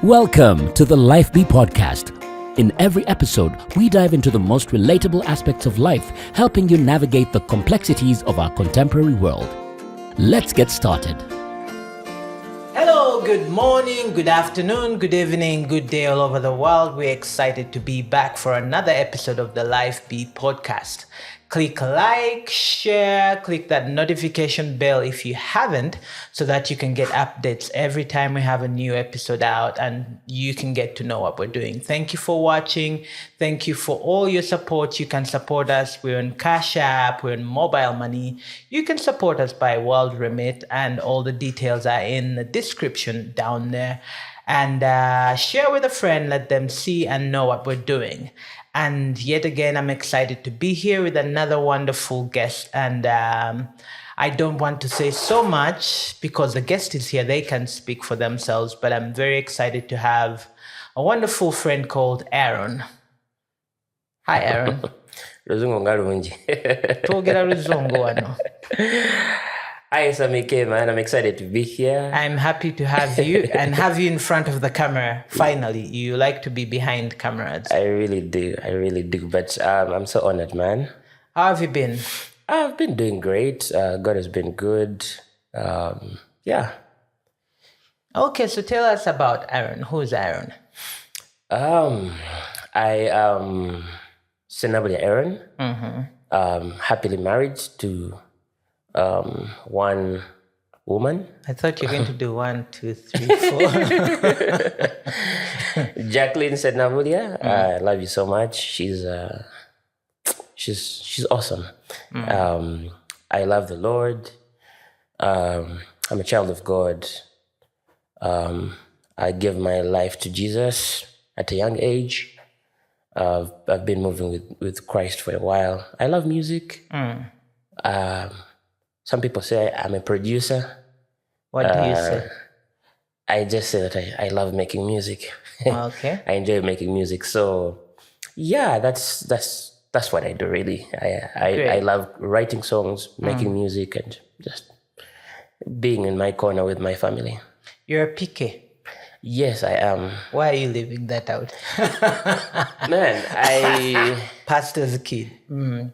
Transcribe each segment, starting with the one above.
Welcome to the Life Be podcast. In every episode, we dive into the most relatable aspects of life, helping you navigate the complexities of our contemporary world. Let's get started. Hello, good morning, good afternoon, good evening, good day all over the world. We're excited to be back for another episode of the Life Be podcast. Click like, share, click that notification bell if you haven't, so that you can get updates every time we have a new episode out and you can get to know what we're doing. Thank you for watching. Thank you for all your support. You can support us. We're on Cash App, we're on mobile money. You can support us by World Remit, and all the details are in the description down there. And share with a friend, let them see and know what we're doing. And yet again, I'm excited to be here with another wonderful guest. And I don't want to say so much because the guest is here. They can speak for themselves. But I'm very excited to have a wonderful friend called Aaron. Hi, Aaron. Togera Ruzongo wano. Hi, Sami-K, man. I'm excited to be here. I'm happy to have you and have you in front of the camera. Finally, you like to be behind cameras. I really do. But I'm so honored, man. How have you been? I've been doing great. God has been good. Yeah. Okay, so tell us about Aaron. Who's Aaron? I am Ssenabulya Aaron. Happily married to one woman. I thought you were going to do 1, 2, 3, 4. Jacqueline Sennabulya. I love you so much. She's awesome. I love the Lord. I'm a child of God. I gave my life to Jesus at a young age. I've been moving with Christ for a while. I love music. Some people say I'm a producer. What do you say? I just say that I love making music. Okay. I enjoy making music. So yeah, that's what I do really. I love writing songs, making music, and just being in my corner with my family. You're a PK. Yes, I am. Why are you leaving that out? Man, Pastor's kid.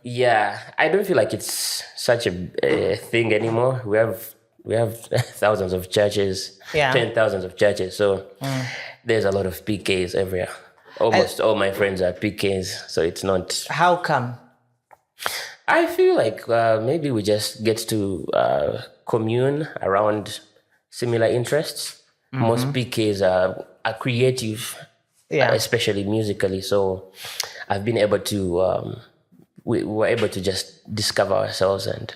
Yeah, I don't feel like it's such a thing anymore. We have thousands of churches, 10,000s of churches. So there's a lot of PKs everywhere. Almost all my friends are PKs, so it's not. How come? I feel like maybe we just get to commune around similar interests. Most PKs are creative, especially musically. So I've been able to, we were able to just discover ourselves and,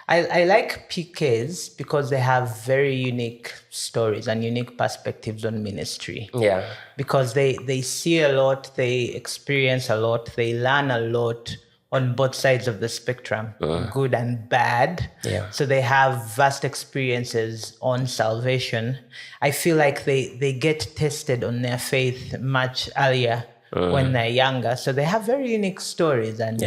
I like PKs because they have very unique stories and unique perspectives on ministry. Yeah. Because they see a lot, they experience a lot, they learn a lot on both sides of the spectrum, good and bad. Yeah. So they have vast experiences on salvation. I feel like they get tested on their faith much earlier when they're younger. So they have very unique stories, and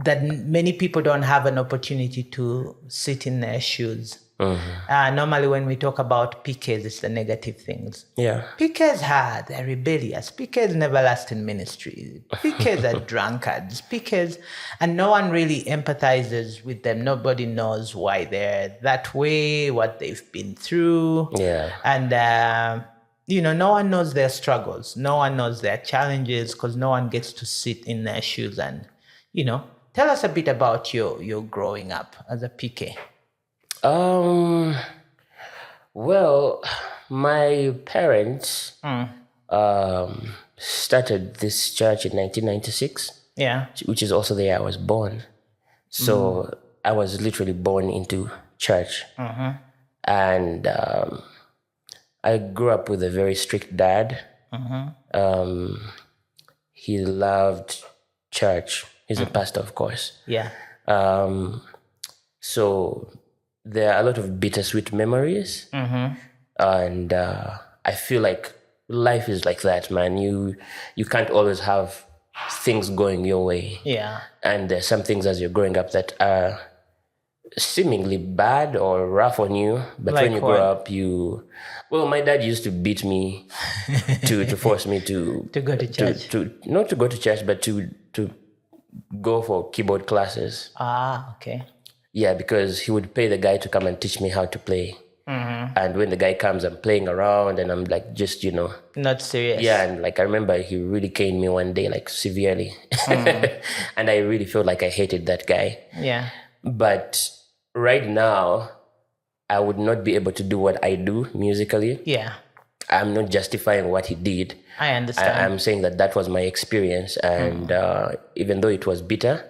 that many people don't have an opportunity to sit in their shoes. Normally when we talk about PKs, it's the negative things. Yeah. PKs they're rebellious. PKs never last in ministry. PKs are drunkards. PKs, and no one really empathizes with them. Nobody knows why they're that way, what they've been through. Yeah. And, no one knows their struggles. No one knows their challenges because no one gets to sit in their shoes and, tell us a bit about your growing up as a PK. Well, my parents started this church in 1996. Yeah. Which is also the year I was born. So I was literally born into church. And I grew up with a very strict dad. He loved church. He's a pastor, of course. Yeah. So there are a lot of bittersweet memories. And I feel like life is like that, man. You can't always have things going your way. Yeah. And there's some things as you're growing up that are seemingly bad or rough on you, but Like when you what? grow up, my dad used to beat me to force me to To go to church. to not to go to church, but to go for keyboard classes. Okay. Yeah, because he would pay the guy to come and teach me how to play. And when the guy comes, I'm playing around and I'm like, just, Not serious. yeah. And like, I remember he really caned me one day, like severely. And I really felt like I hated that guy. Yeah. But right now, I would not be able to do what I do musically. Yeah. I'm not justifying what he did. I understand. I'm saying that was my experience. And even though it was bitter,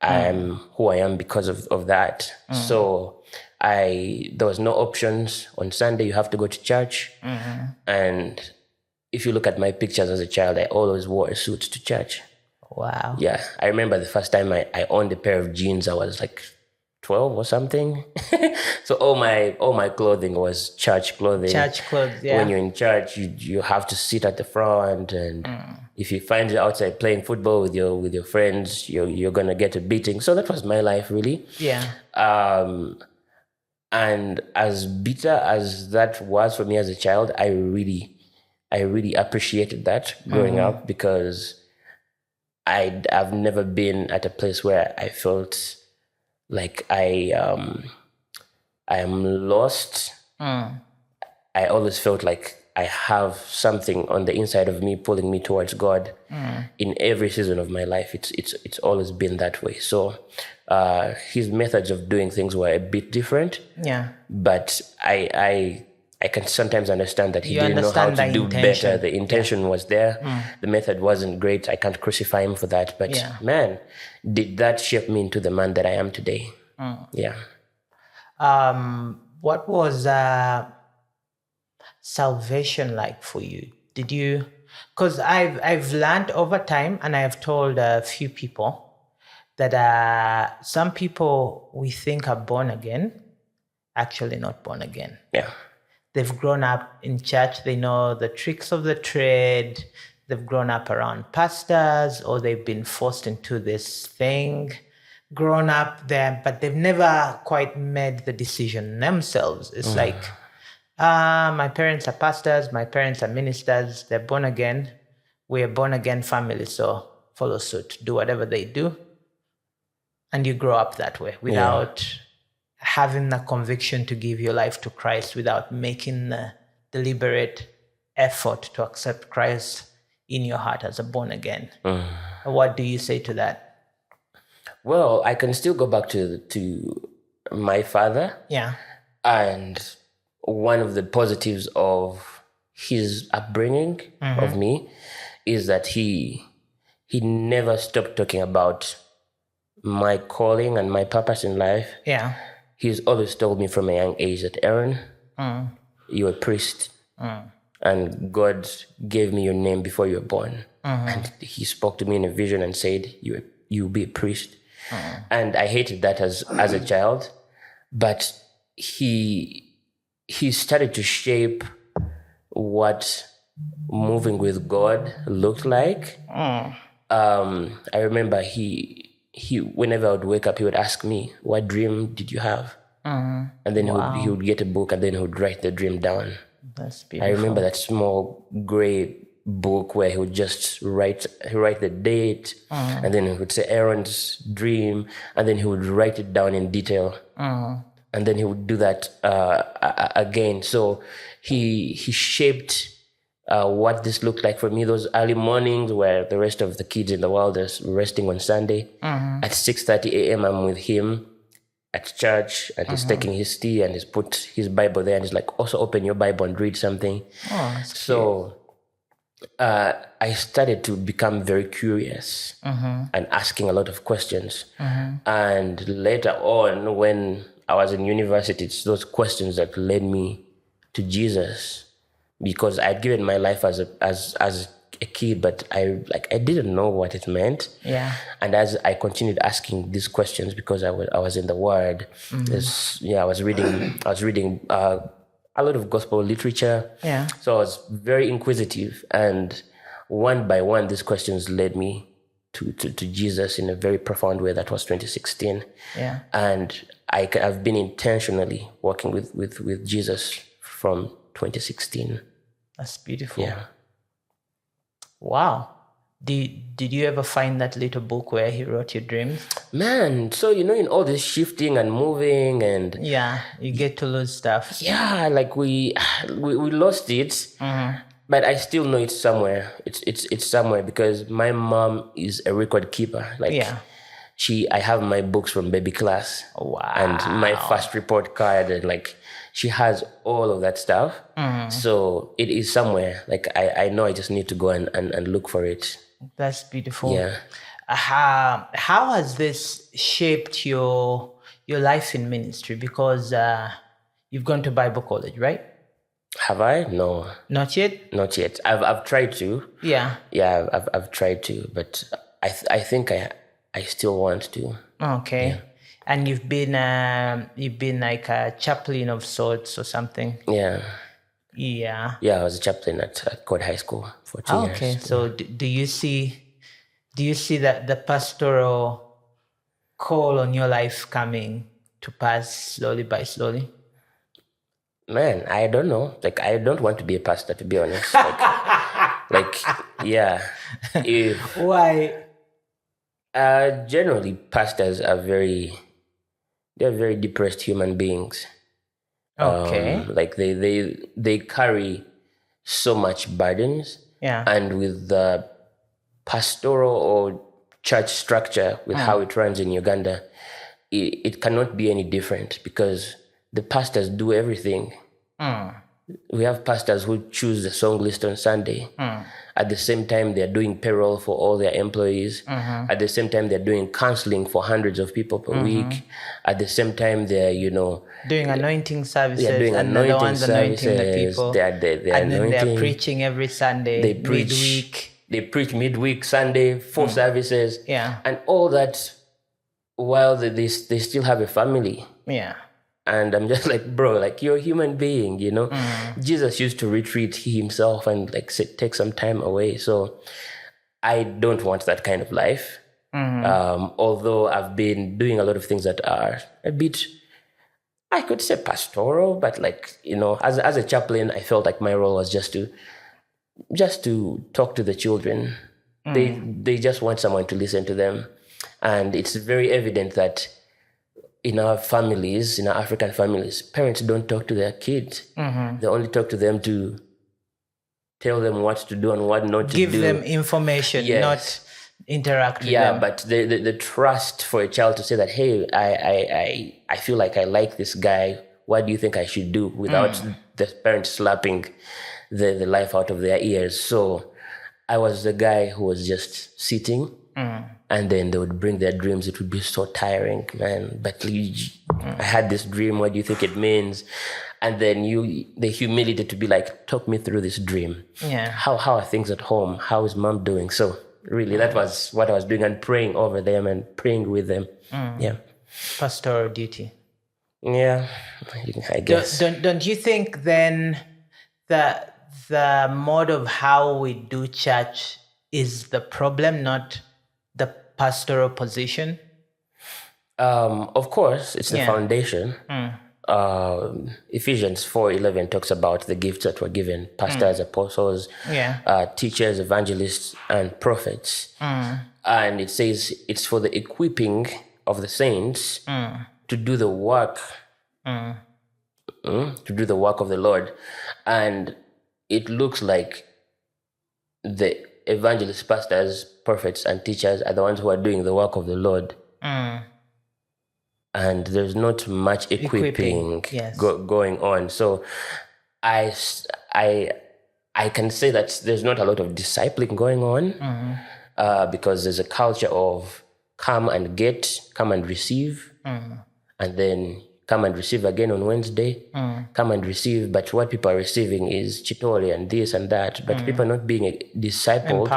I'm who I am because of that. So there was no options. On Sunday, you have to go to church. And if you look at my pictures as a child, I always wore a suit to church. Wow. Yeah. I remember the first time I owned a pair of jeans, I was like 12 or something. So all my clothing was church clothing. Church clothes, yeah. When you're in church, you have to sit at the front, and if you find you outside playing football with your friends, you're gonna get a beating. So that was my life, really. Yeah. And as bitter as that was for me as a child, I really appreciated that growing up, because I've never been at a place where I felt like I am lost. I always felt like I have something on the inside of me pulling me towards God. In every season of my life, it's always been that way. So his methods of doing things were a bit different. Yeah. But I can sometimes understand that he You didn't know how understand to the do intention. better. The intention was there. The method wasn't great. I can't crucify him for that. But man, did that shape me into the man that I am today. Yeah. What was salvation like for you? Did you? Because I've learned over time, and I have told a few people that some people we think are born again, actually not born again. Yeah. They've grown up in church. They know the tricks of the trade. They've grown up around pastors, or they've been forced into this thing, grown up there, but they've never quite made the decision themselves. It's like, my parents are pastors, my parents are ministers, they're born again. We're a born again family, so follow suit, do whatever they do. And you grow up that way without having the conviction to give your life to Christ, without making the deliberate effort to accept Christ in your heart as a born again. What do you say to that? Well, I can still go back to my father. Yeah. And one of the positives of his upbringing of me is that he never stopped talking about my calling and my purpose in life. Yeah. He's always told me from a young age that, Aaron, you're a priest. And God gave me your name before you were born. And he spoke to me in a vision and said, you'll be a priest. And I hated that as a child. But he started to shape what moving with God looked like. I remember he whenever I would wake up, he would ask me, what dream did you have? And then he would get a book, and then he would write the dream down. That's beautiful. I remember that small gray book where he would just write the date, and then he would say Aaron's dream, and then he would write it down in detail. And then he would do that again. So he shaped what this looked like for me. Those early mornings where the rest of the kids in the world are resting on Sunday. At 6:30 a.m. I'm with him at church, and he's taking his tea, and he's put his Bible there, and he's like, also open your Bible and read something. So I started to become very curious and asking a lot of questions. And later on, when I was in university, it's those questions that led me to Jesus, because I'd given my life as a kid, but I didn't know what it meant. Yeah. And as I continued asking these questions, because I was in the Word, I was reading a lot of gospel literature. Yeah. So I was very inquisitive, and one by one, these questions led me to Jesus in a very profound way. That was 2016. Yeah. And I've been intentionally working with Jesus from 2016. That's beautiful. Yeah. Wow. Did you ever find that little book where he wrote your dreams? Man, so in all this shifting and moving and Yeah, you get to lose stuff. yeah, like we lost it, but I still know it's somewhere. It's somewhere because my mom is a record keeper. Like Yeah. I have my books from baby class. Wow. And my first report card, and like she has all of that stuff. So it is somewhere. Like I know I just need to go and look for it. That's beautiful. Yeah. How has this shaped your life in ministry? Because you've gone to Bible college, right? Have I? No, Not yet. not yet. I've tried to. Yeah. Yeah, I've tried to, but I think I still want to. Okay. Yeah. And you've been like a chaplain of sorts or something. Yeah. Yeah. Yeah, I was a chaplain at Code High School for 2 years. Okay. So do you see that the pastoral call on your life coming to pass slowly by slowly? Man, I don't know. Like, I don't want to be a pastor, to be honest. Like yeah. If Why? generally pastors are they're very depressed human beings. Okay. Like they carry so much burdens, Yeah. and with the pastoral or church structure, with how it runs in Uganda, it cannot be any different because the pastors do everything. We have pastors who choose the song list on Sunday. At the same time, they're doing payroll for all their employees. At the same time, they're doing counseling for hundreds of people per week. At the same time, they're, doing anointing services. they're doing and they're the anointing ones anointing the services. people. They're and then anointing. they're preaching every Sunday. They preach midweek. They preach midweek, Sunday, 4 services. Yeah. And all that while they still have a family. Yeah. And I'm just like, bro, like you're a human being, Jesus used to retreat himself and like take some time away. So I don't want that kind of life. Although I've been doing a lot of things that are a bit, I could say pastoral, but like, as a chaplain, I felt like my role was just to talk to the children. They just want someone to listen to them. And it's very evident that in our families, in our African families, parents don't talk to their kids. They only talk to them to tell them what to do and what not to do. Give them information, Yes. not interact with Yeah, them. but the trust for a child to say that, hey, I feel like I like this guy. What do you think I should do? Without the parents slapping the life out of their ears. So I was the guy who was just sitting. And then they would bring their dreams. It would be so tiring, man. But I had this dream. What do you think it means? And then the humility to be like, talk me through this dream. Yeah. How are things at home? How is mom doing? So really, that was what I was doing, and praying over them and praying with them. Yeah. Pastoral duty. Yeah, I guess. Don't you think then that the mode of how we do church is the problem, not the pastoral position? Of course, it's the Yeah. foundation. Ephesians 4:11 talks about the gifts that were given: pastors, apostles, Yeah. teachers, evangelists, and prophets. And it says it's for the equipping of the saints to do the work, to do the work of the Lord. And it looks like the evangelists, pastors, prophets, and teachers are the ones who are doing the work of the Lord. And there's not much equipping yes. going on. So I can say that there's not a lot of discipling going on because there's a culture of come and get, come and receive, and then come and receive again on Wednesday, come and receive. But what people are receiving is chitole and this and that. But people are not being discipled,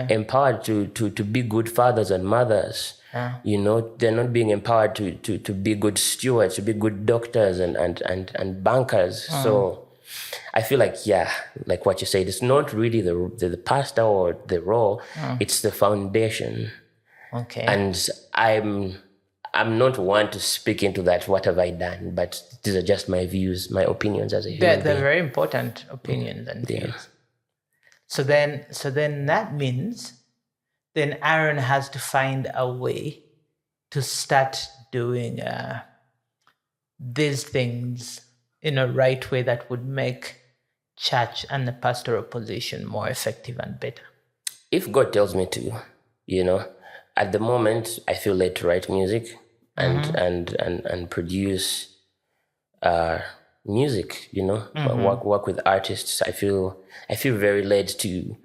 empowered to be good fathers and mothers. They're not being empowered to be good stewards, to be good doctors and bankers. So I feel like, yeah, like what you said, it's not really the pastor or the role, it's the foundation. Okay. And I'm not one to speak into that, what have I done, but these are just my views, my opinions as a human They're being. very important opinions and Yeah. views. So then that means then Aaron has to find a way to start doing these things in a right way that would make church and the pastoral position more effective and better. If God tells me to, at the moment I feel led to write music and produce music, work with artists. I feel very led to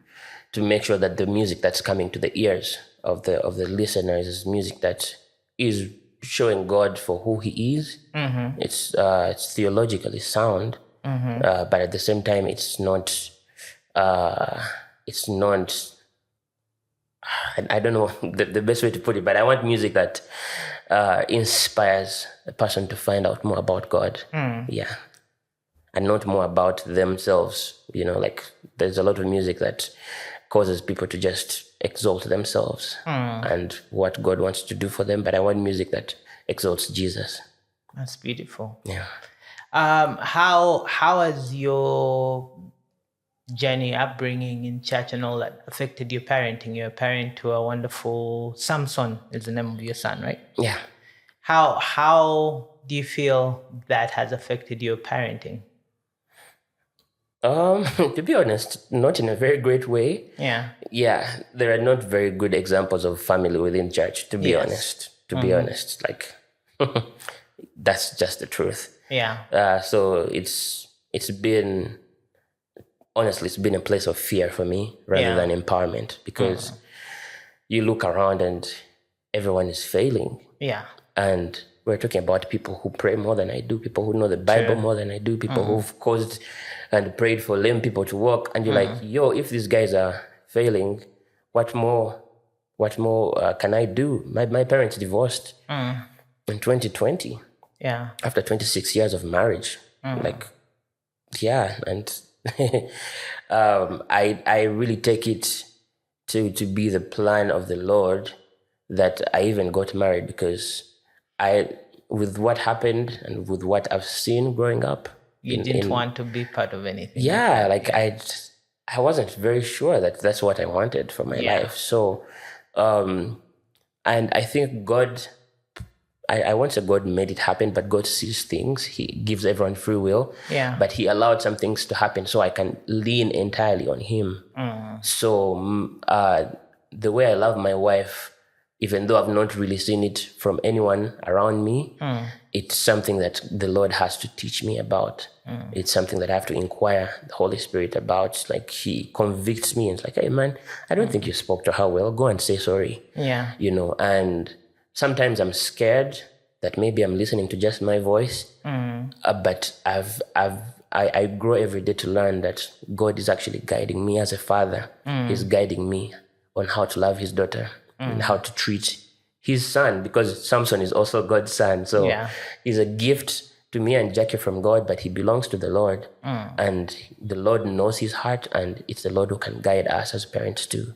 make sure that the music that's coming to the ears of the listeners is music that is showing God for who He is. It's theologically sound, but at the same time, it's not. I don't know the best way to put it, but I want music that inspires a person to find out more about God. Yeah. And not more about themselves. Like there's a lot of music that causes people to just exalt themselves and what God wants to do for them. But I want music that exalts Jesus. That's beautiful. Yeah. How has your journey, upbringing in church and all that affected your parenting? You're a parent to a wonderful Samson is the name of your son, right? Yeah. How do you feel that has affected your parenting? To be honest, not in a very great way. Yeah. Yeah, there are not very good examples of family within church, to be honest. To be honest, like that's just the truth. Yeah. So it's been, honestly, it's been a place of fear for me rather than empowerment, because you look around and everyone is failing. Yeah. And we're talking about people who pray more than I do, people who know the Bible more than I do, people who've caused and prayed for lame people to walk. And you're like, yo, if these guys are failing, what more can I do? My parents divorced in 2020. Yeah. After 26 years of marriage. Like, yeah. And I really take it to be the plan of the Lord that I even got married, because with what happened and with what I've seen growing up. You didn't want to be part of anything. Yeah, like I wasn't very sure that that's what I wanted for my life. So, and I think God, I won't say God made it happen, but God sees things. He gives everyone free will. Yeah. But He allowed some things to happen so I can lean entirely on Him. So the way I love my wife, even though I've not really seen it from anyone around me, it's something that the Lord has to teach me about. It's something that I have to inquire the Holy Spirit about. Like He convicts me and it's like, hey man, I don't think you spoke to her well. Go and say sorry. Yeah. And sometimes I'm scared that maybe I'm listening to just my voice. But I grow every day to learn that God is actually guiding me as a father. He's guiding me on how to love His daughter and how to treat His son, because Samson is also God's son. So he's a gift to me and Jackie from God, but he belongs to the Lord. And the Lord knows his heart, and it's the Lord who can guide us as parents to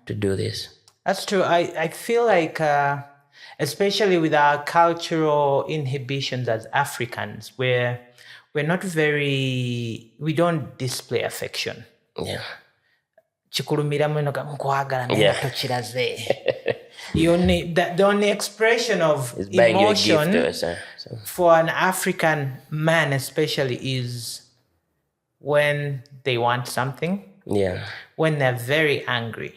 do this. That's true. I feel like, especially with our cultural inhibitions as Africans, we're not we don't display affection. Yeah. Chikulumira mweno nkwagala naye tokiraze. The only expression of emotion for an African man especially is when they want something. Yeah. When they're very angry.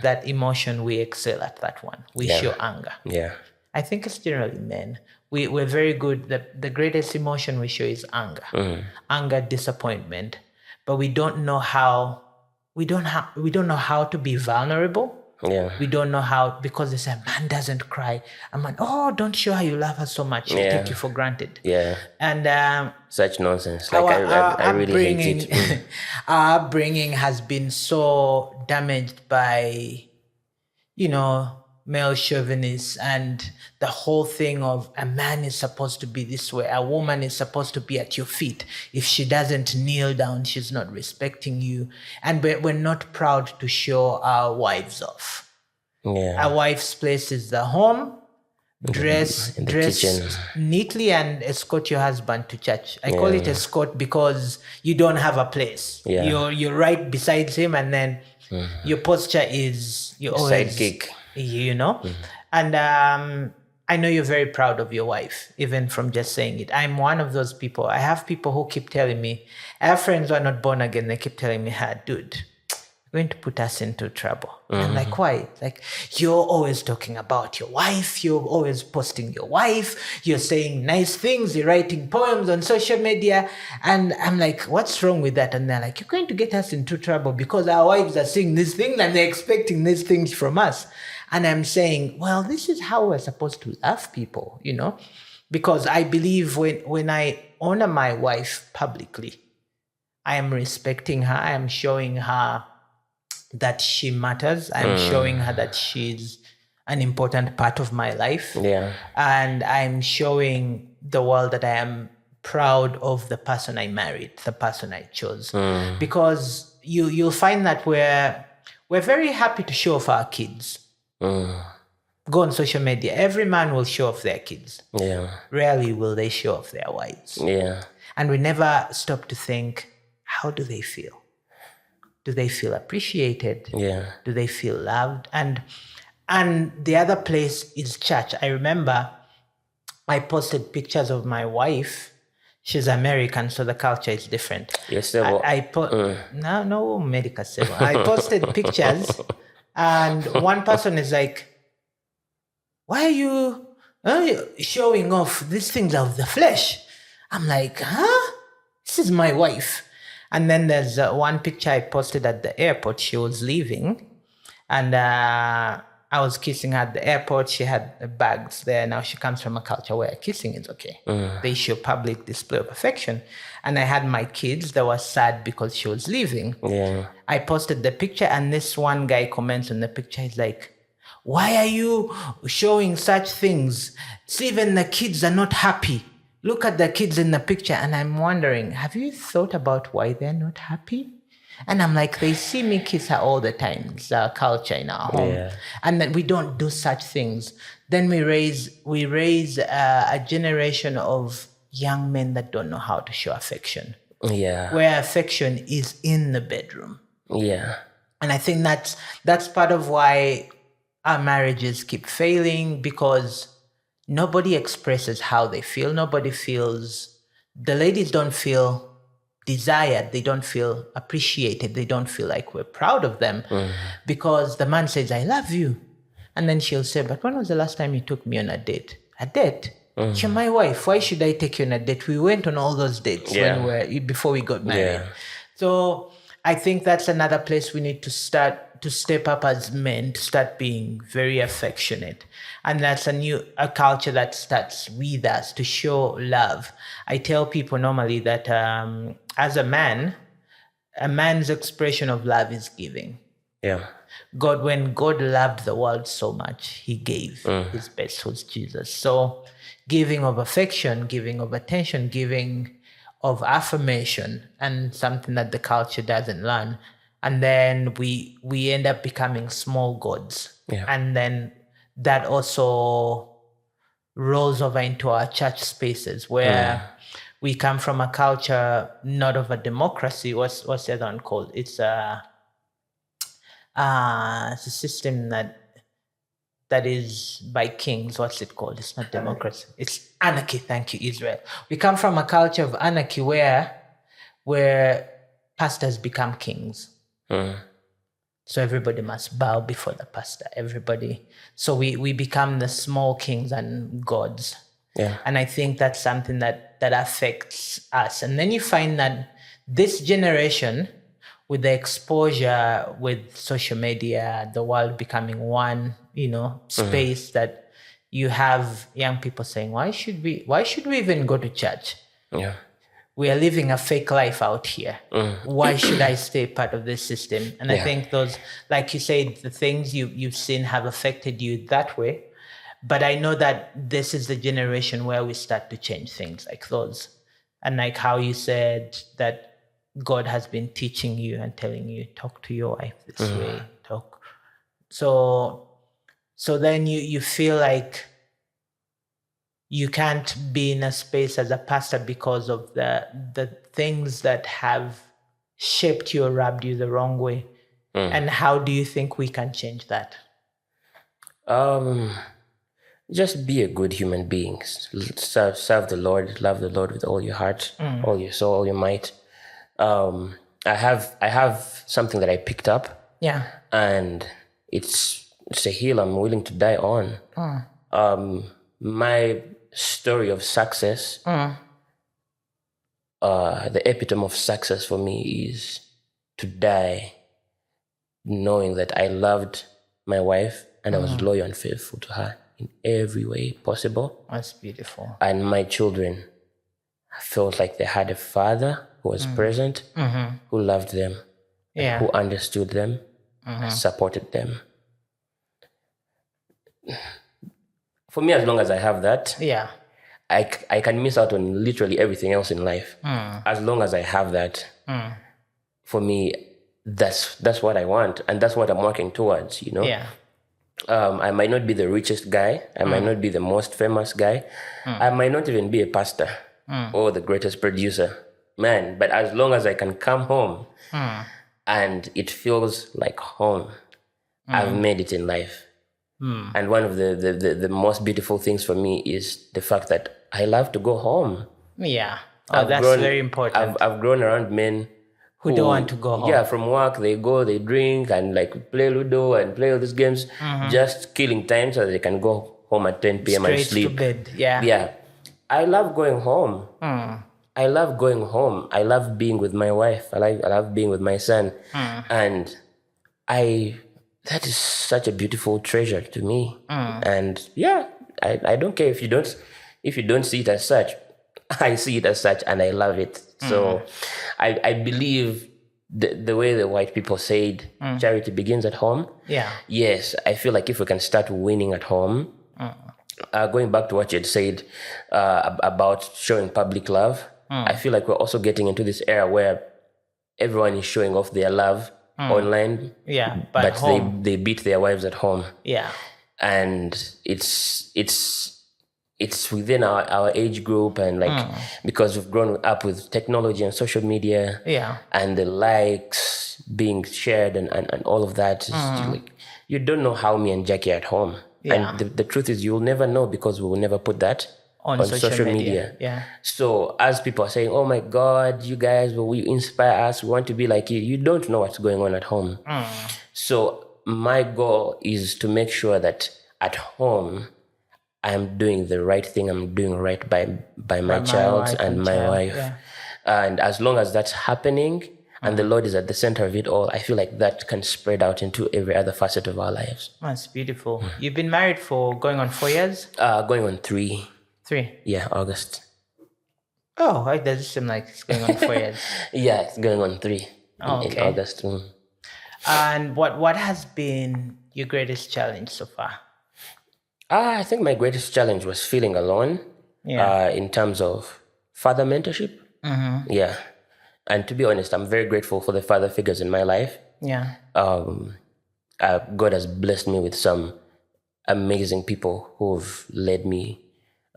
That emotion, we excel at that one. We show anger. Yeah. I think it's generally men. We're very good. The greatest emotion we show is anger. Anger, disappointment. But we don't know how to be vulnerable. Yeah. We don't know how, because they say, man doesn't cry. I'm like, oh, don't show her you love her so much. She'll take you for granted. Yeah. And such nonsense. Like I really hate it. Our upbringing has been so damaged by, male chauvinists and the whole thing of a man is supposed to be this way, a woman is supposed to be at your feet. If she doesn't kneel down, she's not respecting you. And we're not proud to show our wives off. Yeah. A wife's place is the home. Dress kitchen. neatly and escort your husband to church. I call it escort because you don't have a place. Yeah. You're right beside him, and then your posture is you're always Sidekick. And I know you're very proud of your wife, even from just saying it. I'm one of those people. I have people who keep telling me, I have friends who are not born again. They keep telling me, dude, you're going to put us into trouble. I'm like, why? Like, you're always talking about your wife. You're always posting your wife. You're saying nice things. You're writing poems on social media. And I'm like, what's wrong with that? And they're like, you're going to get us into trouble because our wives are saying these things and they're expecting these things from us. And I'm saying, well, this is how we're supposed to love people, because I believe when I honor my wife publicly, I am respecting her. I am showing her that she matters. I'm showing her that she's an important part of my life. Yeah. And I'm showing the world that I am proud of the person I married, the person I chose. Because you'll find that we're very happy to show off our kids. Go on social media. Every man will show off their kids. Yeah. Rarely will they show off their wives. Yeah. And we never stop to think, how do they feel? Do they feel appreciated? Yeah. Do they feel loved? And the other place is church. I remember I posted pictures of my wife. She's American, so the culture is different. Yes, no medical civil. I posted pictures, and one person is like, "Why are you showing off these things of the flesh?" I'm like, "Huh? This is my wife." And then there's one picture I posted at the airport. She was leaving, and I was kissing her at the airport. She had bags there. Now she comes from a culture where kissing is okay. They show public display of affection. And I had my kids that were sad because she was leaving. Yeah. I posted the picture, and this one guy comments on the picture. He's like, "Why are you showing such things? See, even the kids are not happy. Look at the kids in the picture." And I'm wondering, have you thought about why they're not happy? And I'm like, they see me kiss her all the time. It's our culture in our home. Yeah. And that we don't do such things. Then we raise a generation of young men that don't know how to show affection. Yeah. Where affection is in the bedroom. Yeah. And I think that's part of why our marriages keep failing, because nobody expresses how they feel. The ladies don't feel desired. They don't feel appreciated. They don't feel like we're proud of them because the man says, "I love you." And then she'll say, "But when was the last time you took me on a date?" A date? You're my wife. Why should I take you on a date? We went on all those dates before we got married. Yeah. So I think that's another place we need to start to step up as men, to start being very affectionate. And that's a culture that starts with us, to show love. I tell people normally that as a man's expression of love is giving. Yeah. When God loved the world so much, he gave his best, who's Jesus. So giving of affection, giving of attention, giving of affirmation, and something that the culture doesn't learn. And then we end up becoming small gods. Yeah. And then that also rolls over into our church spaces where we come from a culture not of a democracy. What's the other one called? It's a system that is by kings. What's it called? It's not democracy. It's anarchy. Thank you, Israel. We come from a culture of anarchy where pastors become kings. So everybody must bow before the pastor. Everybody. So we become the small kings and gods. Yeah. And I think that's something that affects us. And then you find that this generation, with the exposure with social media, the world becoming one, space, that you have young people saying, why should we even go to church? Yeah. we are living a fake life out here. Why should I stay part of this system? And I think those, like you said, the things you've seen have affected you that way. But I know that this is the generation where we start to change things like those. And like how you said that God has been teaching you and telling you, talk to your wife this way, talk. So then you feel like you can't be in a space as a pastor because of the things that have shaped you or rubbed you the wrong way. And how do you think we can change that? Just be a good human being. Serve the Lord. Love the Lord with all your heart, all your soul, all your might. I have something that I picked up. Yeah. And it's a hill I'm willing to die on. My story of success, the epitome of success for me is to die knowing that I loved my wife and I was loyal and faithful to her in every way possible. That's beautiful. And my children, I felt like they had a father who was present, who loved them, who understood them, supported them. For me, as long as I have that, I can miss out on literally everything else in life. As long as I have that, for me, that's what I want, and that's what I'm working towards. You know, I might not be the richest guy, I might not be the most famous guy, I might not even be a pastor or the greatest producer, man. But as long as I can come home and it feels like home, I've made it in life. And one of the most beautiful things for me is the fact that I love to go home. Yeah. That's very important. I've grown around men who don't want to go home. Yeah, from work, they go, they drink and like play Ludo and play all these games, just killing time so that they can go home at 10 p.m. and sleep. Straight to bed, yeah. Yeah. I love going home. I love going home. I love being with my wife. I love being with my son. And that is such a beautiful treasure to me. And yeah, I don't care if you don't see it as such. I see it as such and I love it. So I believe the way the white people said charity begins at home. Yeah. Yes, I feel like if we can start winning at home, going back to what you had said about showing public love, I feel like we're also getting into this era where everyone is showing off their love online. Yeah, but they beat their wives at home. Yeah. And it's within our age group, and like because we've grown up with technology and social media, and the likes being shared and all of that, like, you don't know how me and Jackie are at home. And the truth is, you'll never know, because we will never put that on social media. Yeah. So as people are saying, oh my God, you guys, will you inspire us? We want to be like you. You don't know what's going on at home. So my goal is to make sure that at home, I'm doing the right thing. I'm doing right by my child and my wife. Yeah. And as long as that's happening and the Lord is at the center of it all, I feel like that can spread out into every other facet of our lives. That's beautiful. You've been married for going on 4 years? Going on 3. 3? Yeah, August. Oh, it doesn't seem like it's going on 4 years. Yeah, it's going on 3 in August. And what has been your greatest challenge so far? I think my greatest challenge was feeling alone in terms of father mentorship. Yeah. And to be honest, I'm very grateful for the father figures in my life. Yeah. God has blessed me with some amazing people who've led me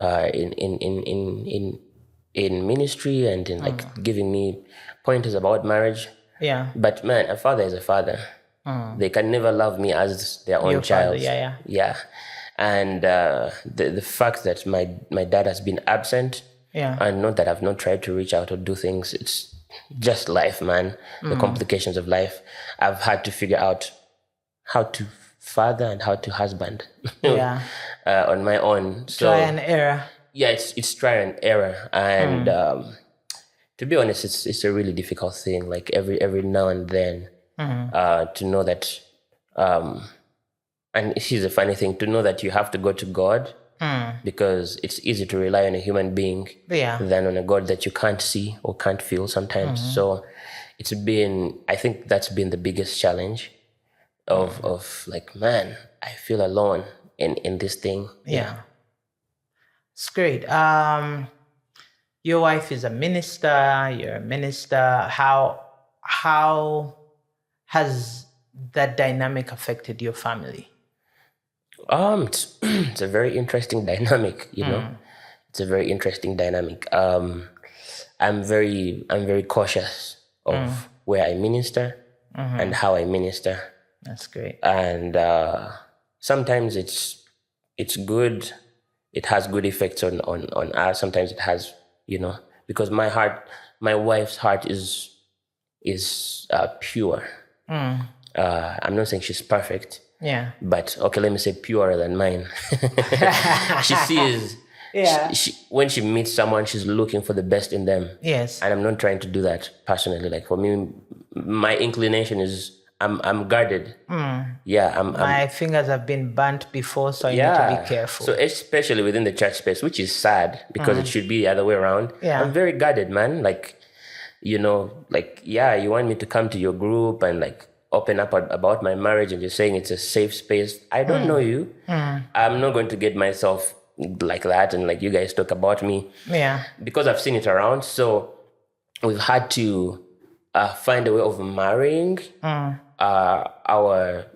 in ministry and in like giving me pointers about marriage. Yeah. But man, a father is a father. They can never love me as their own child. Father, yeah. And the fact that my dad has been absent, and not that I've not tried to reach out or do things, it's just life, man. The complications of life. I've had to figure out how to father and how to husband on my own. So, try and error. Yeah, it's try and error. And to be honest, it's a really difficult thing. Like every now and then to know that... and here's a funny thing, to know that you have to go to God because it's easy to rely on a human being than on a God that you can't see or can't feel sometimes. So I think that's been the biggest challenge of like, man, I feel alone in this thing. Yeah. It's great. Your wife is a minister, you're a minister. How has that dynamic affected your family? It's a very interesting dynamic, you know. It's a very interesting dynamic. I'm very cautious of where I minister and how I minister. That's great. And sometimes it's good. It has good effects on us. Sometimes it has, you know, because my wife's heart is pure. I'm not saying she's perfect. Yeah. But okay, let me say purer than mine. She sees. Yeah. She, when she meets someone, she's looking for the best in them. Yes. And I'm not trying to do that personally. Like for me, my inclination is I'm guarded. Yeah. My fingers have been burnt before, so I need to be careful. So especially within the church space, which is sad because it should be the other way around. Yeah. I'm very guarded, man. Like, you know, like, yeah, you want me to come to your group and like open up about my marriage and you're saying it's a safe space. I don't know you. I'm not going to get myself like that and like you guys talk about me. Yeah. Because I've seen it around. So we've had to find a way of marrying our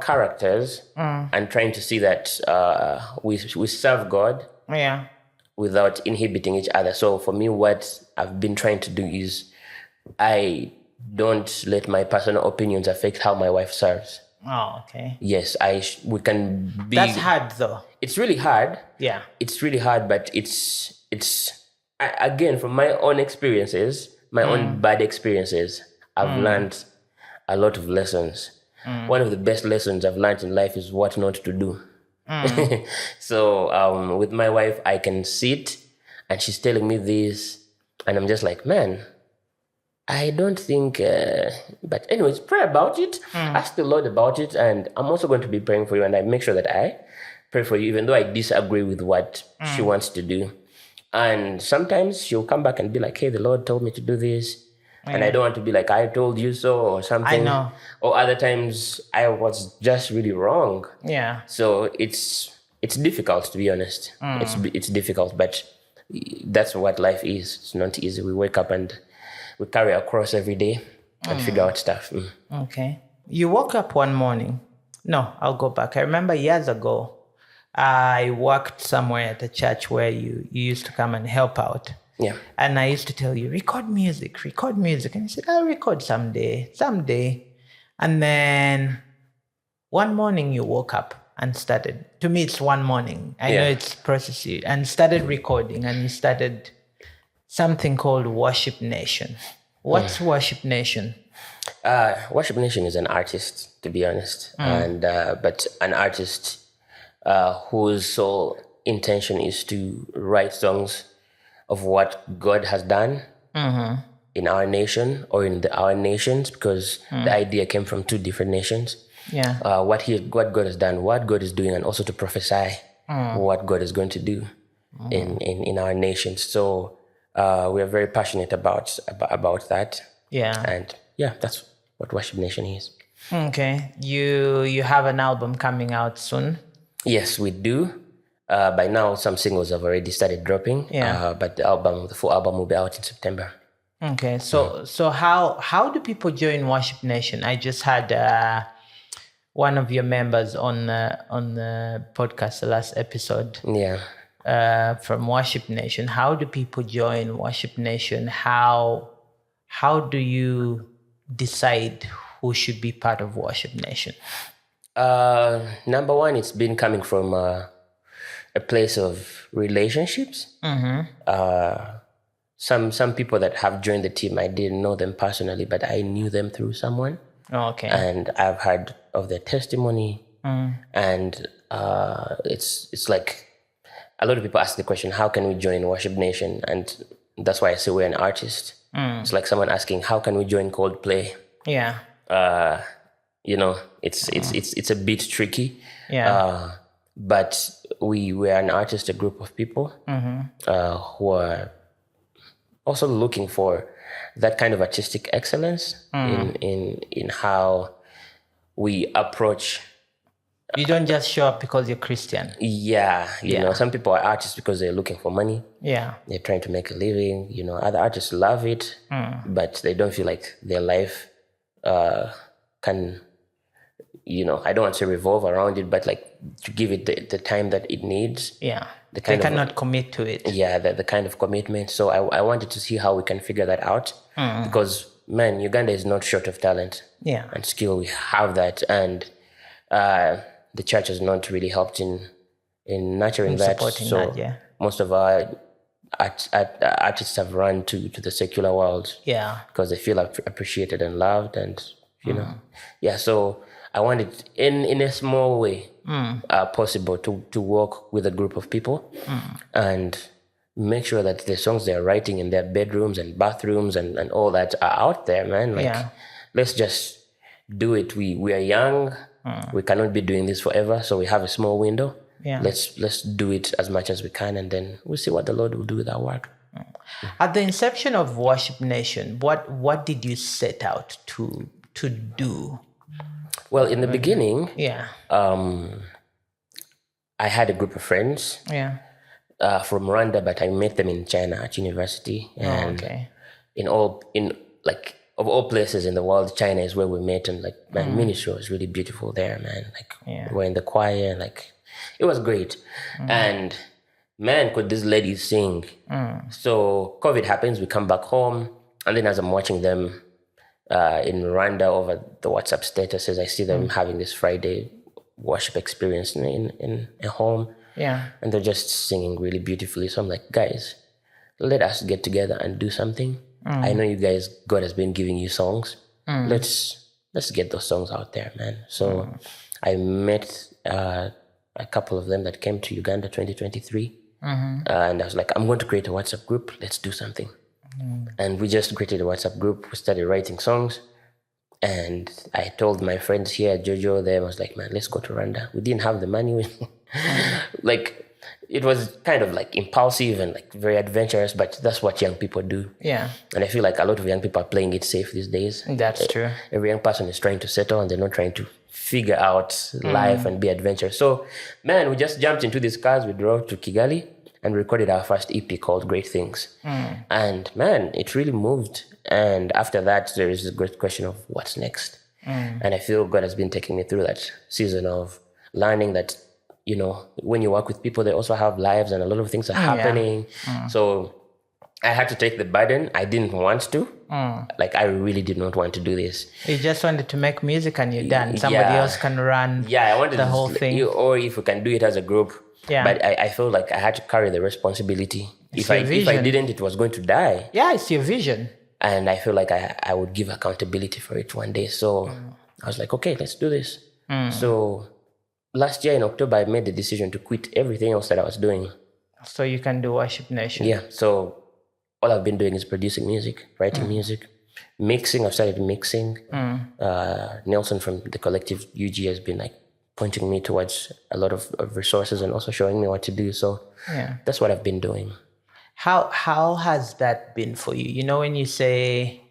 characters and trying to see that we serve God without inhibiting each other. So for me, what I've been trying to do is I don't let my personal opinions affect how my wife serves. Oh, okay. Yes, we can be. That's hard though. It's really hard. Yeah. It's really hard, but again, from my own experiences, my own bad experiences, I've learned a lot of lessons. One of the best lessons I've learned in life is what not to do. So with my wife, I can sit and she's telling me this and I'm just like, man, I don't think, but anyways, pray about it. Ask the Lord about it. And I'm also going to be praying for you. And I make sure that I pray for you, even though I disagree with what she wants to do. And sometimes she'll come back and be like, hey, the Lord told me to do this. And I don't want to be like, I told you so or something. I know. Or other times I was just really wrong. Yeah. So it's difficult, to be honest. It's difficult, but that's what life is. It's not easy. We wake up and we carry our cross every day and figure out stuff. Okay. You woke up one morning. No, I'll go back. I remember years ago, I worked somewhere at a church where you used to come and help out. Yeah. And I used to tell you, record music. And you said, I'll record someday. And then one morning you woke up and started. To me, it's one morning. I know it's processy. And started recording and you started something called WorshipNation. What's WorshipNation? WorshipNation is an artist, to be honest. And but an artist whose sole intention is to write songs of what God has done in our nation or in our nations, because the idea came from two different nations. Yeah. What God has done, what God is doing, and also to prophesy what God is going to do in our nations. So we are very passionate about that. Yeah. And yeah, that's what WorshipNation is. Okay. You have an album coming out soon? Yes, we do. By now, some singles have already started dropping. Yeah. But the full album will be out in September. Okay. So how do people join WorshipNation? I just had one of your members on the podcast, the last episode. Yeah. From WorshipNation. How do people join WorshipNation? How do you decide who should be part of WorshipNation? Number one, it's been coming from a place of relationships. Some people that have joined the team, I didn't know them personally, but I knew them through someone. Okay. And I've heard of their testimony. And it's like a lot of people ask the question, how can we join WorshipNation? And that's why I say we're an artist. It's like someone asking, how can we join Coldplay? Yeah. It's a bit tricky. Yeah. But we were an artist, a group of people who are also looking for that kind of artistic excellence in how we approach. You don't just show up because you're Christian. Yeah, you know, some people are artists because they're looking for money. Yeah. They're trying to make a living. You know, other artists love it, but they don't feel like their life can, you know, I don't want to say revolve around it, but like to give it the time that it needs. Yeah. They cannot commit to it. Yeah, the kind of commitment. So I wanted to see how we can figure that out because, man, Uganda is not short of talent and skill. We have that. And the church has not really helped in nurturing that. Supporting so that, most of our artists have run to the secular world. Yeah. Because they feel appreciated and loved, and you know, So I wanted, in a small way, possible, to work with a group of people and make sure that the songs they're writing in their bedrooms and bathrooms and all that are out there, man. Like, let's just do it. We are young. We cannot be doing this forever, so we have a small window. Yeah. Let's do it as much as we can, and then we'll see what the Lord will do with our work. At the inception of WorshipNation, what did you set out to do? Well, in the beginning, I had a group of friends from Rwanda, but I met them in China at university. And of all places in the world, China is where we met, and like, man, ministry was really beautiful there, man. Like, we're in the choir, and like, it was great. And man, could these ladies sing. So COVID happens, we come back home, and then as I'm watching them in Rwanda over the WhatsApp statuses, I see them having this Friday worship experience in a home. Yeah. And they're just singing really beautifully. So I'm like, guys, let us get together and do something. I know you guys, God has been giving you songs. Let's get those songs out there, man. So I met a couple of them that came to Uganda 2023. And I was like, I'm going to create a WhatsApp group. Let's do something. And we just created a WhatsApp group. We started writing songs. And I told my friends here, Jojo, them, I was like, man, let's go to Rwanda. We didn't have the money. Like, it was kind of like impulsive and like very adventurous, but that's what young people do. Yeah. And I feel like a lot of young people are playing it safe these days. That's true. Every young person is trying to settle, and they're not trying to figure out life and be adventurous. So, man, we just jumped into these cars. We drove to Kigali and recorded our first EP called Great Things. And man, it really moved. And after that, there is a great question of what's next. And I feel God has been taking me through that season of learning that, you know, when you work with people, they also have lives and a lot of things are happening. So I had to take the burden. I didn't want to. Like, I really did not want to do this. You just wanted to make music and you're done. Somebody else can run I wanted the whole thing. Or if we can do it as a group. Yeah. But I felt like I had to carry the responsibility. If I didn't, it was going to die. Yeah, it's your vision. And I feel like I would give accountability for it one day. So I was like, okay, let's do this. So last year in October, I made the decision to quit everything else that I was doing. So you can do WorshipNation. Yeah. So all I've been doing is producing music, writing music, mixing. I've started mixing. Nelson from the collective UG has been like pointing me towards a lot of resources and also showing me what to do. So that's what I've been doing. How has that been for you? You know, when you say,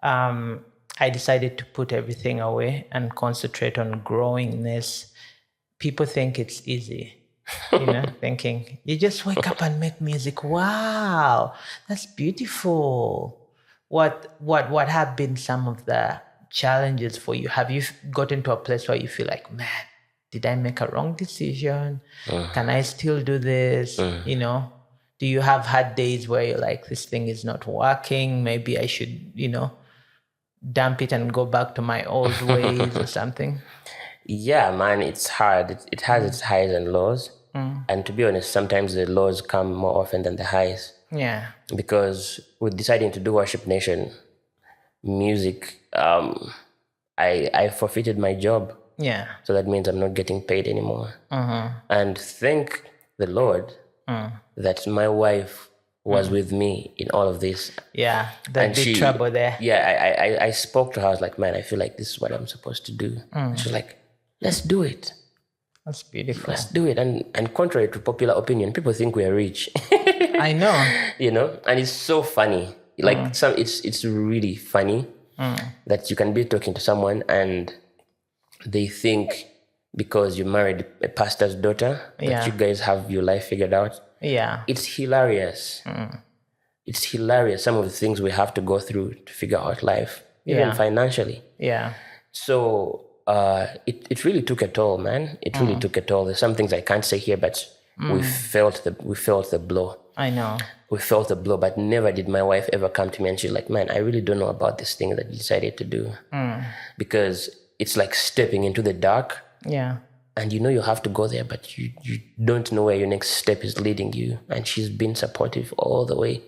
I decided to put everything away and concentrate on growing this, people think it's easy, you know, thinking you just wake up and make music. Wow, that's beautiful. What have been some of the challenges for you? Have you gotten to a place where you feel like, man, did I make a wrong decision? Can I still do this? You know, do you have had days where you're like, this thing is not working? Maybe I should, you know, dump it and go back to my old ways or something? Yeah, man, it's hard. It has its highs and lows. And to be honest, sometimes the lows come more often than the highs. Yeah. Because with deciding to do WorshipNation music, I forfeited my job. Yeah. So that means I'm not getting paid anymore. And thank the Lord that my wife was with me in all of this. Yeah, the big trouble there. Yeah, I spoke to her. I was like, man, I feel like this is what I'm supposed to do. She was like, let's do it. That's beautiful. Let's do it. And contrary to popular opinion, people think we are rich. I know. And it's so funny. Like it's really funny that you can be talking to someone and they think because you married a pastor's daughter that you guys have your life figured out. Yeah. It's hilarious. It's hilarious, some of the things we have to go through to figure out life, even financially. Yeah. So it really took a toll, man. It really took a toll. There's some things I can't say here, but we felt the blow. I know. We felt the blow, but never did my wife ever come to me and she's like, man, I really don't know about this thing that you decided to do. Because it's like stepping into the dark. Yeah. And you have to go there, but you don't know where your next step is leading you. And she's been supportive all the way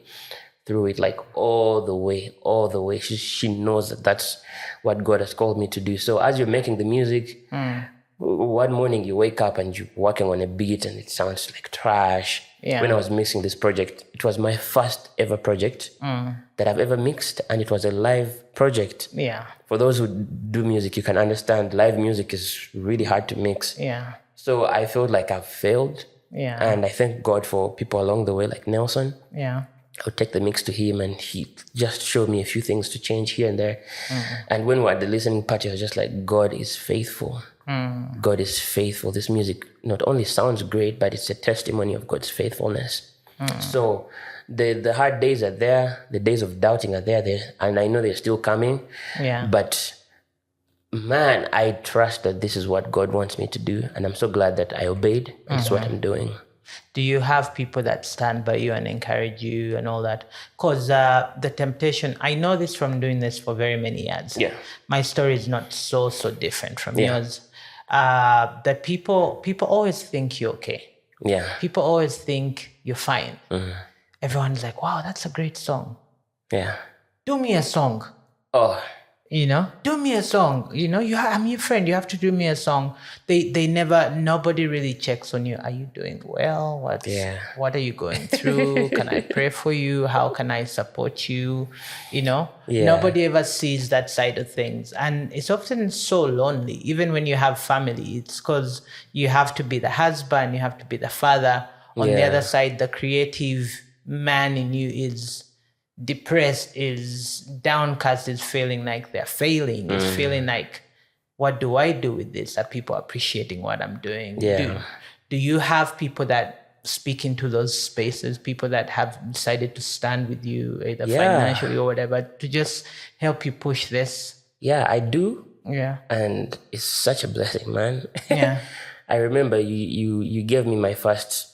through it, like all the way. She knows that that's what God has called me to do. So as you're making the music, one morning you wake up and you're working on a beat and it sounds like trash. Yeah. When I was mixing this project, it was my first ever project that I've ever mixed, and it was a live project. Yeah. For those who do music, you can understand live music is really hard to mix. Yeah. So I felt like I've failed. Yeah. And I thank God for people along the way, like Nelson. Yeah. I would take the mix to him and he just showed me a few things to change here and there. And when we were at the listening party, I was just like, God is faithful. God is faithful. This music not only sounds great, but it's a testimony of God's faithfulness. So the hard days are there. The days of doubting are there, and I know they're still coming. Yeah. But man, I trust that this is what God wants me to do. And I'm so glad that I obeyed. That's what I'm doing. Do you have people that stand by you and encourage you and all that? Because the temptation, I know this from doing this for very many years. Yeah. My story is not so different from yours. That people always think you're okay. Yeah. People always think you're fine. Everyone's like, wow, that's a great song. Yeah. Do me a song. Oh. Do me a song. I'm your friend. You have to do me a song. Nobody really checks on you. Are you doing well? What are you going through? Can I pray for you? How can I support you? Nobody ever sees that side of things. And it's often so lonely, even when you have family. It's because you have to be the husband, you have to be the father. On the other side, the creative man in you is depressed, is downcast, is feeling like they're failing, is feeling like, what do I do with this? Are people appreciating what I'm doing? Do you have people that speak into those spaces, people that have decided to stand with you either financially or whatever, to just help you push this? Yeah, I do. Yeah. And it's such a blessing, man. Yeah. I remember you gave me my first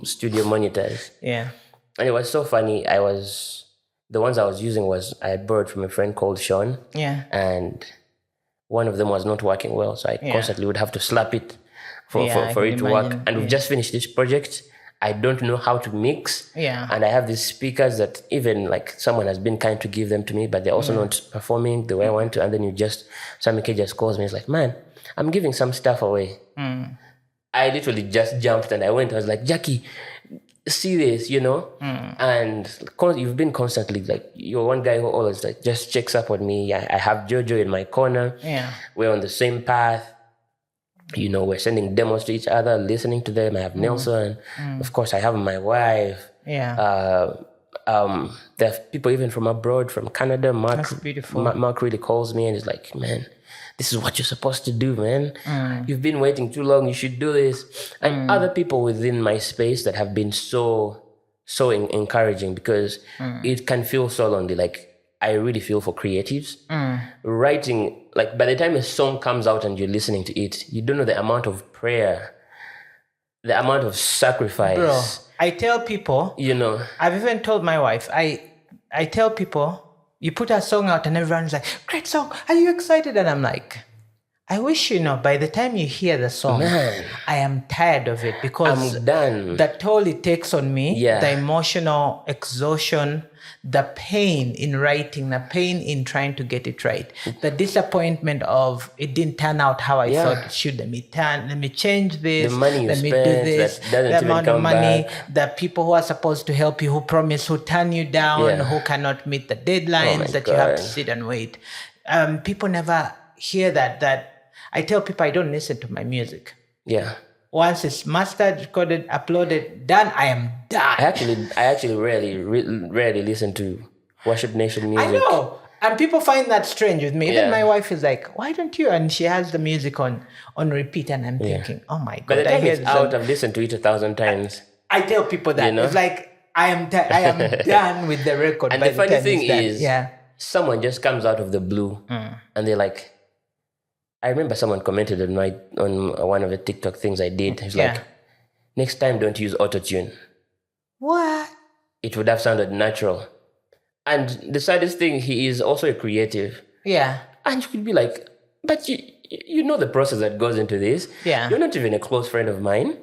studio monitors. Yeah. And it was so funny. The ones I was using I borrowed from a friend called Sean. Yeah. And one of them was not working well. So I constantly would have to slap it for it to work. And we've just finished this project. I don't know how to mix. Yeah. And I have these speakers that even like someone has been kind to give them to me, but they're also not performing the way I want to. And then Sami-K just calls me. It's like, man, I'm giving some stuff away. I literally just jumped and I went. I was like, Jackie, see this, and you've been constantly like, you're one guy who always like just checks up on me. I have Jojo in my corner. Yeah. We're on the same path. We're sending demos to each other, listening to them. I have Nelson. Of course, I have my wife. Yeah. There are people even from abroad, from Canada. Mark, that's beautiful. Mark really calls me and is like, man, this is what you're supposed to do, man. You've been waiting too long. You should do this. And other people within my space that have been so encouraging, because it can feel so lonely. Like, I really feel for creatives. Writing, like, by the time a song comes out and you're listening to it, you don't know the amount of prayer, the amount of sacrifice. Bro, I tell people, I've even told my wife, I tell people, you put a song out and everyone's like, great song, are you excited? And I'm like, I wish by the time you hear the song, man, I am tired of it, because I'm done. The toll it takes on me, the emotional exhaustion, the pain in writing, the pain in trying to get it right, the disappointment of it didn't turn out how I thought it should. Let me change this, the money you let me do spend, this, that doesn't the even amount of come money, back. the people who are supposed to help you, who promise, who turn you down, who cannot meet the deadlines that you have to sit and wait. People never hear that I tell people I don't listen to my music. Yeah. Once it's mastered, recorded, uploaded, done, I am done. I actually rarely listen to WorshipNation music. I know. And people find that strange with me. Even Yeah. my wife is like, why don't you? And she has the music on repeat. And I'm thinking, oh my God. By the time hear it's this out, I've listened to it 1,000 times. I tell people that. You know? It's like, I am done with the record. And by the funny time thing it's done. is, someone just comes out of the blue and they're like, I remember someone commented on one of the TikTok things I did. He's like, next time don't use autotune. What? It would have sounded natural. And the saddest thing, he is also a creative. Yeah. And you could be like, but you know the process that goes into this. Yeah. You're not even a close friend of mine.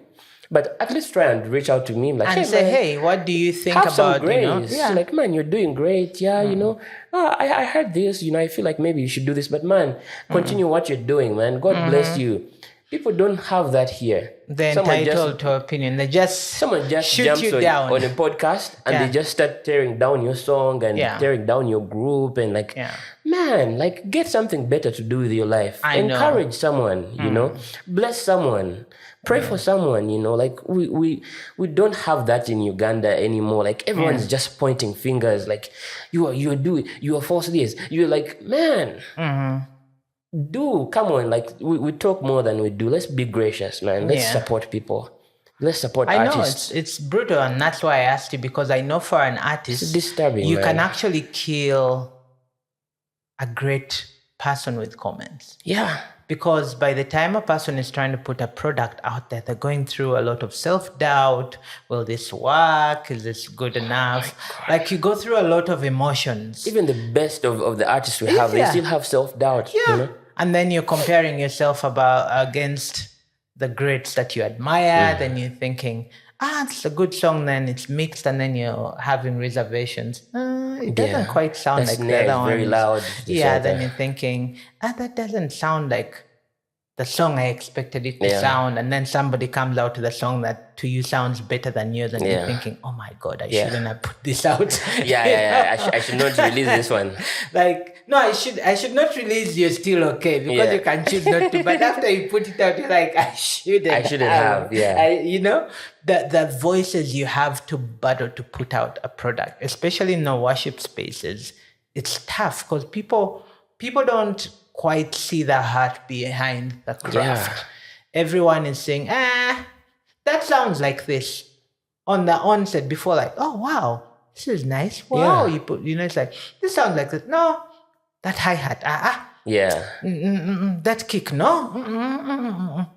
But at least try and reach out to me. Like, And hey, say, man, hey, what do you think have about, some grace. you know? Yeah. Like, man, you're doing great. Yeah, you know, I heard this, you know, I feel like maybe you should do this. But man, continue what you're doing, man. God bless you. People don't have that here. They're entitled to opinion. Someone just shoot jumps you down on a podcast and they just start tearing down your song and tearing down your group and like, man, like get something better to do with your life. Encourage someone, you know, bless someone, pray for someone, you know, like we don't have that in Uganda anymore. Like everyone's just pointing fingers like you are false this. You're like, man, come on, like we talk more than we do. Let's be gracious, man. Let's support people. Let's support artists. I know it's brutal, and that's why I asked you, because I know for an artist, it's disturbing. You can actually kill a great person with comments. Yeah. Because by the time a person is trying to put a product out there, they're going through a lot of self-doubt. Will this work? Is this good enough? Like you go through a lot of emotions. Even the best of the artists we have, they still have self-doubt. Yeah. You know? And then you're comparing yourself against the greats that you admire. Then you're thinking, it's a good song. Then it's mixed, and then you're having reservations. It doesn't quite sound like the other ones. Very loud. Then you're thinking, that doesn't sound like the song I expected it to sound. And then somebody comes out with a song that to you sounds better than yours, and you're thinking, oh my God, I shouldn't have put this out. I should not release this one. Like, no, I should not release You're Still Okay, because you can choose not to. But after you put it out, you're like, I shouldn't have. You know, the voices you have to battle to put out a product, especially in the worship spaces, it's tough because people don't quite see the heart behind the craft. Everyone is saying, that sounds like this on the onset before, like, oh wow, this is nice. Wow, you put, you know, it's like, this sounds like this. No, that hi-hat, that kick, no.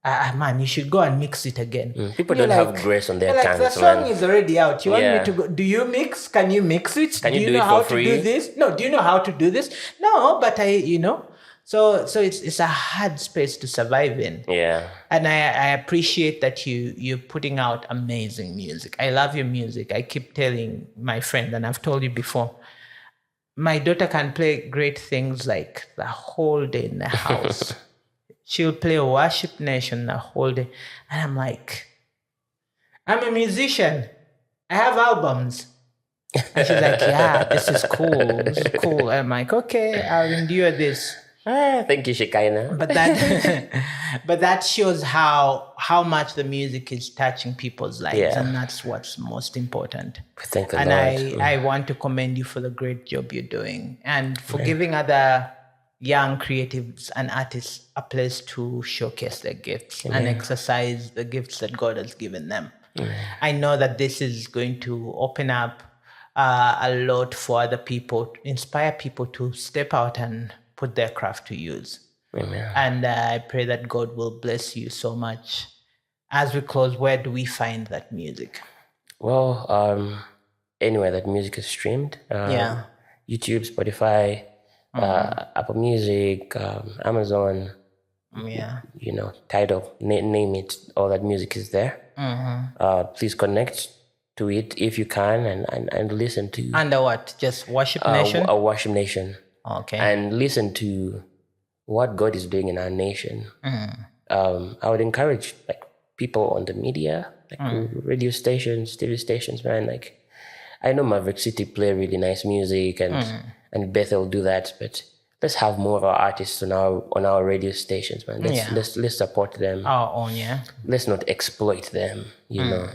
Man, you should go and mix it again. People don't have grace on their tongues. The song is already out. You want me to go? Do you mix? Can you mix it? Can do you know do it how for free? to do this? No. Do you know how to do this? No, but you know. So it's a hard space to survive in. Yeah. And I appreciate that you're putting out amazing music. I love your music. I keep telling my friend, and I've told you before, my daughter can play great things like the whole day in the house. She'll play WorshipNation the whole day. And I'm like, I'm a musician. I have albums. And she's like, yeah, this is cool. This is cool. I'm like, okay, I'll endure this. Thank you, Shekinah. But that shows how much the music is touching people's lives, and that's what's most important. Thank the and Lord. I want to commend you for the great job you're doing, and for giving other young creatives and artists a place to showcase their gifts and exercise the gifts that God has given them. I know that this is going to open up a lot for other people, inspire people to step out and put their craft to use. Amen. And I pray that God will bless you so much. As we close, where do we find that music? Well, anywhere that music is streamed. YouTube, Spotify, Apple Music, Amazon, you know, Tidal, name it. All that music is there. Please connect to it if you can and listen to. Under what? Just WorshipNation? WorshipNation. Okay. And listen to what God is doing in our nation. I would encourage like people on the media, like radio stations, TV stations, man. Like I know Maverick City play really nice music and Bethel do that, but let's have more of our artists on our radio stations, man. Let's support them. Our own, yeah. Let's not exploit them. You know,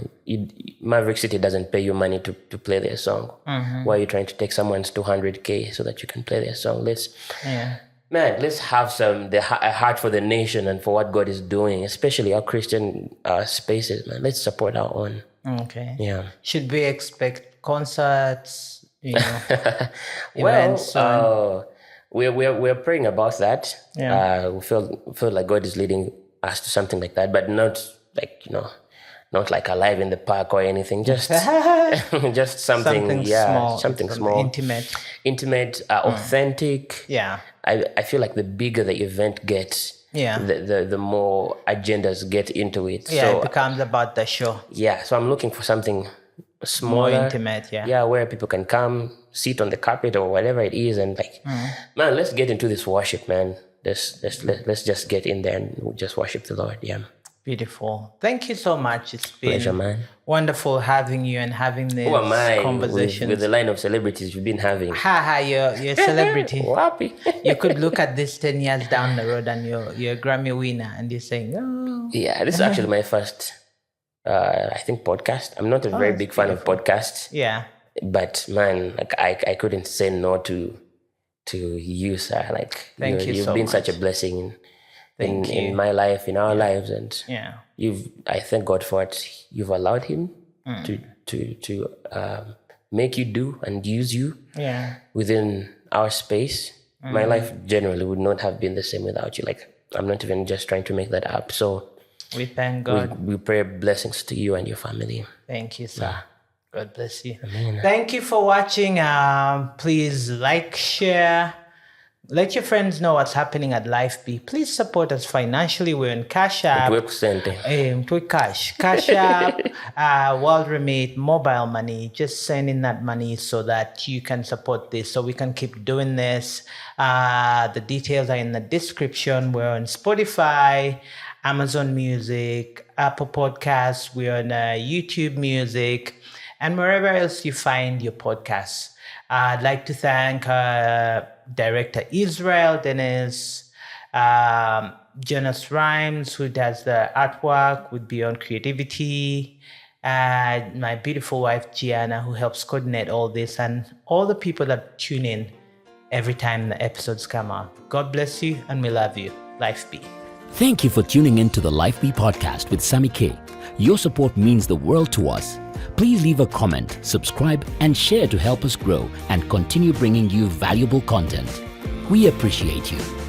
Maverick City doesn't pay you money to play their song. Why are you trying to take someone's 200K so that you can play their song? Let's have a heart for the nation and for what God is doing, especially our Christian spaces, man. Let's support our own. Okay. Yeah. Should we expect concerts? You know, events? We're praying about that. Yeah. We feel like God is leading us to something like that, but not like, not like a live in the park or anything. Just just something small, something small, intimate, authentic. Yeah. I feel like the bigger the event gets, the more agendas get into it. Yeah, so it becomes about the show. Yeah, so I'm looking for something smaller, more intimate. Yeah, where people can come, sit on the carpet or whatever it is, and man, let's get into this worship, man. Let's just get in there and we'll just worship the Lord. Yeah. Beautiful. Thank you so much. It's been pleasure, man. Wonderful having you and having this conversation with the line of celebrities you've been having. You're a celebrity. Wapi. You could look at this 10 years down the road and you're a Grammy winner and you're saying, oh. Yeah, this is actually my first, I think, podcast. I'm not a very big fan of podcasts. Yeah. But man, like I couldn't say no to you, sir. Like you've been such a blessing in my life, in our lives, and I thank God for what you've allowed Him to make you do and use you within our space. My life generally would not have been the same without you. Like I'm not even just trying to make that up. So we thank God. We pray blessings to you and your family. Thank you, sir. God bless you. Amen. Thank you for watching. Please like, share. Let your friends know what's happening at Life B. Please support us financially. We're in Cash App. Cash App, World Remit, mobile money. Just send in that money so that you can support this, so we can keep doing this. The details are in the description. We're on Spotify, Amazon Music, Apple Podcasts. We're on YouTube Music, and wherever else you find your podcasts. I'd like to thank Director Israel Dennis, Jonas Rhymes, who does the artwork with Beyond Creativity, my beautiful wife Gianna, who helps coordinate all this, and all the people that tune in every time the episodes come out. God bless you, and we love you. Life B. Thank you for tuning in to the Life B podcast with Sami-K. Your support means the world to us. Please leave a comment, subscribe, and share to help us grow and continue bringing you valuable content. We appreciate you.